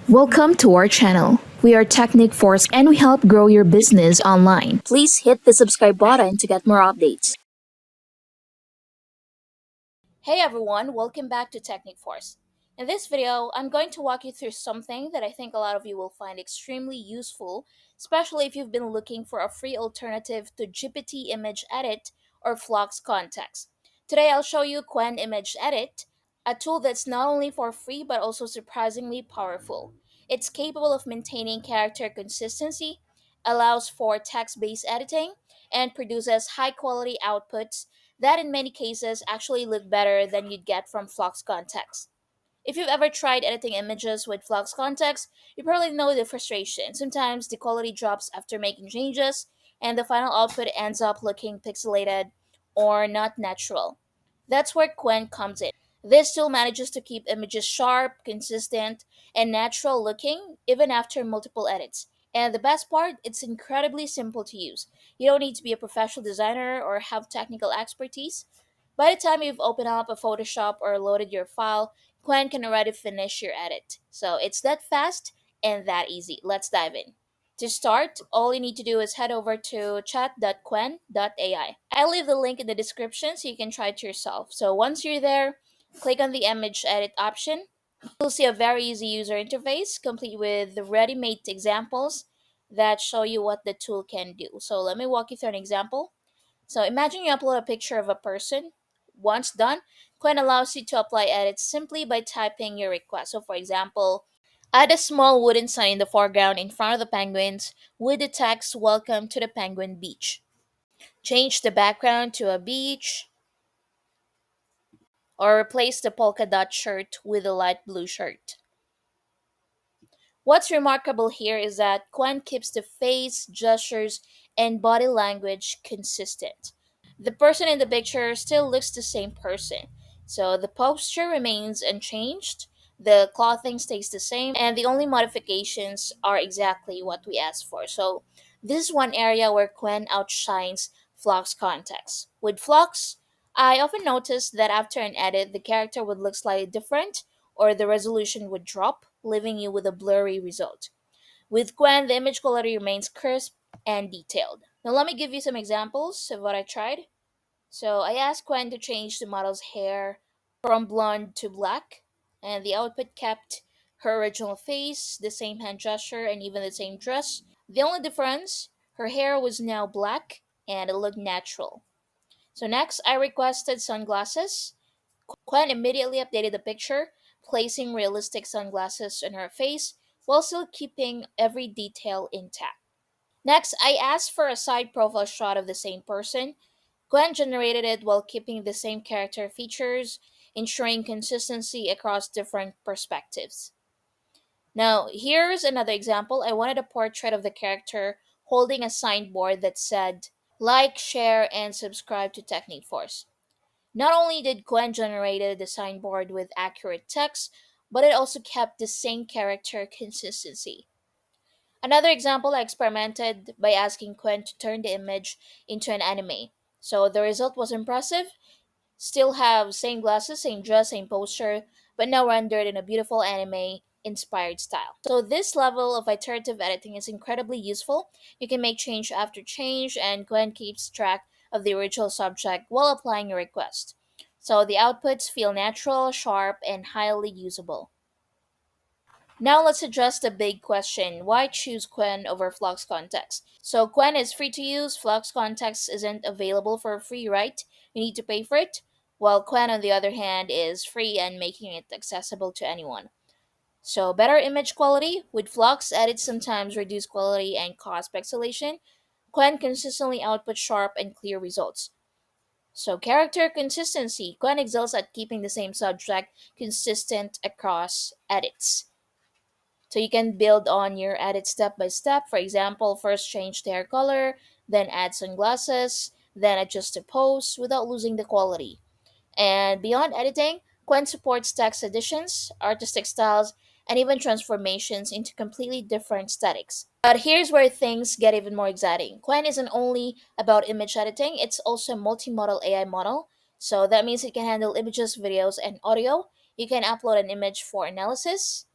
Welcome to our channel. We are Technic Force and we help grow your business online. Please hit the subscribe button to get more updates. Hey everyone, welcome back to Technic Force. In this video, I'm going to walk you through something that I think a lot of you will find extremely useful, especially if you've been looking for a free alternative to GPT Image Edit or Flux Kontext. Today I'll show you Qwen Image Edit, a tool that's not only for free but also surprisingly powerful. It's capable of maintaining character consistency, allows for text-based editing, and produces high-quality outputs that in many cases actually look better than you'd get from Flux Kontext. If you've ever tried editing images with Flux Kontext, you probably know the frustration. Sometimes the quality drops after making changes, and the final output ends up looking pixelated or not natural. That's where Qwen comes in. This tool manages to keep images sharp, consistent, and natural looking even after multiple edits. And the best part, it's incredibly simple to use. You don't need to be a professional designer or have technical expertise. By the time you've opened up a Photoshop or loaded your file, Quen can already finish your edit. So it's that fast and that easy. Let's dive in. To start, all you need to do is head over to chat.quen.ai. I'll leave the link in the description so you can try it yourself. So once you're there, click on the image edit option. You'll see a very easy user interface complete with the ready-made examples that show you what the tool can do. So let me walk you through an example. So imagine you upload a picture of a person. Once done, Quen allows you to apply edits simply by typing your request. So for example, add a small wooden sign in the foreground in front of the penguins with the text "Welcome to the Penguin Beach." Change the background to a beach or replace the polka dot shirt with a light blue shirt. What's remarkable here is that Quen keeps the face, gestures, and body language consistent. The person in the picture still looks the same person. So the posture remains unchanged, the clothing stays the same, and the only modifications are exactly what we asked for. So this is one area where Quen outshines Flux Kontext. With Flux, I often notice that after an edit, the character would look slightly different or the resolution would drop, leaving you with a blurry result. With Quen, the image quality remains crisp and detailed. Now let me give you some examples of what I tried. So I asked Quen to change the model's hair from blonde to black, and the output kept her original face, the same hand gesture, and even the same dress. The only difference, her hair was now black and it looked natural. So next, I requested sunglasses. Quen immediately updated the picture, placing realistic sunglasses on her face while still keeping every detail intact. Next, I asked for a side profile shot of the same person. Quen generated it while keeping the same character features, ensuring consistency across different perspectives. Now, here's another example. I wanted a portrait of the character holding a signboard that said, like, share, and subscribe to Technique Force. Not only did Quen generate the signboard with accurate text, but it also kept the same character consistency. Another example, I experimented by asking Quen to turn the image into an anime. So the result was impressive. Still have same glasses, same dress, same posture, but now rendered in a beautiful anime inspired style. So this level of iterative editing is incredibly useful. You can make change after change and Quen keeps track of the original subject while applying your request. So the outputs feel natural, sharp, and highly usable. Now let's address the big question. Why choose Quen over Flux Kontext? So Quen is free to use, Flux Kontext isn't available for free, right? You need to pay for it. While Quen on the other hand is free and making it accessible to anyone. So better image quality. With Flux, edits sometimes reduce quality and cause pixelation. Quen consistently outputs sharp and clear results. So character consistency. Quen excels at keeping the same subject consistent across edits. So you can build on your edit step by step. For example, first change the hair color, then add sunglasses, then adjust the pose without losing the quality. And beyond editing, Quen supports text additions, artistic styles, and even transformations into completely different aesthetics. But here's where things get even more exciting. Quen isn't only about image editing, it's also a multimodal AI model. So that means it can handle images, videos, and audio. You can upload an image for analysis,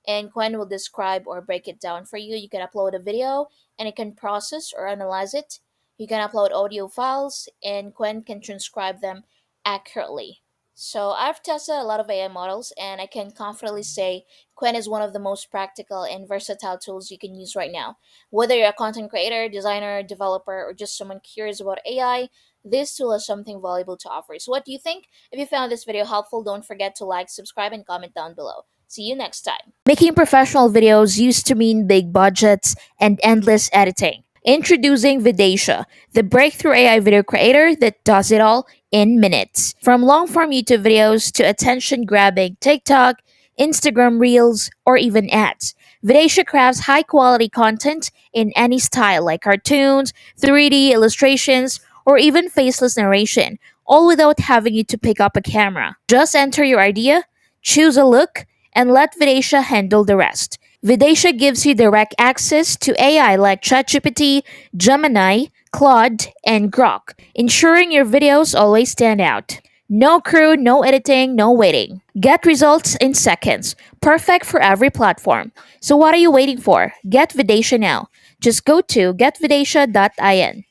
and Qwen will describe or break it down for you. You can upload a video and it can process or analyze it. You can upload audio files and Qwen can transcribe them accurately. So I've tested a lot of AI models and I can confidently say Qwen is one of the most practical and versatile tools you can use right now. Whether you're a content creator, designer, developer, or just someone curious about AI, this tool has something valuable to offer. So what do you think? If you found this video helpful, don't forget to like, subscribe, and comment down below. See you next time. Making professional videos used to mean big budgets and endless editing. Introducing Videsha, the breakthrough AI video creator that does it all in minutes. From long form YouTube videos to attention grabbing TikTok, Instagram Reels, or even ads, Videsha crafts high quality content in any style like cartoons, 3D illustrations, or even faceless narration, all without having you to pick up a camera. Just enter your idea, choose a look, and let Videsha handle the rest. Videsha gives you direct access to AI like ChatGPT, Gemini, Claude, and Grok, ensuring your videos always stand out. No crew, no editing, no waiting. Get results in seconds, perfect for every platform. So what are you waiting for? Get Videsha now. Just go to getvidesha.in.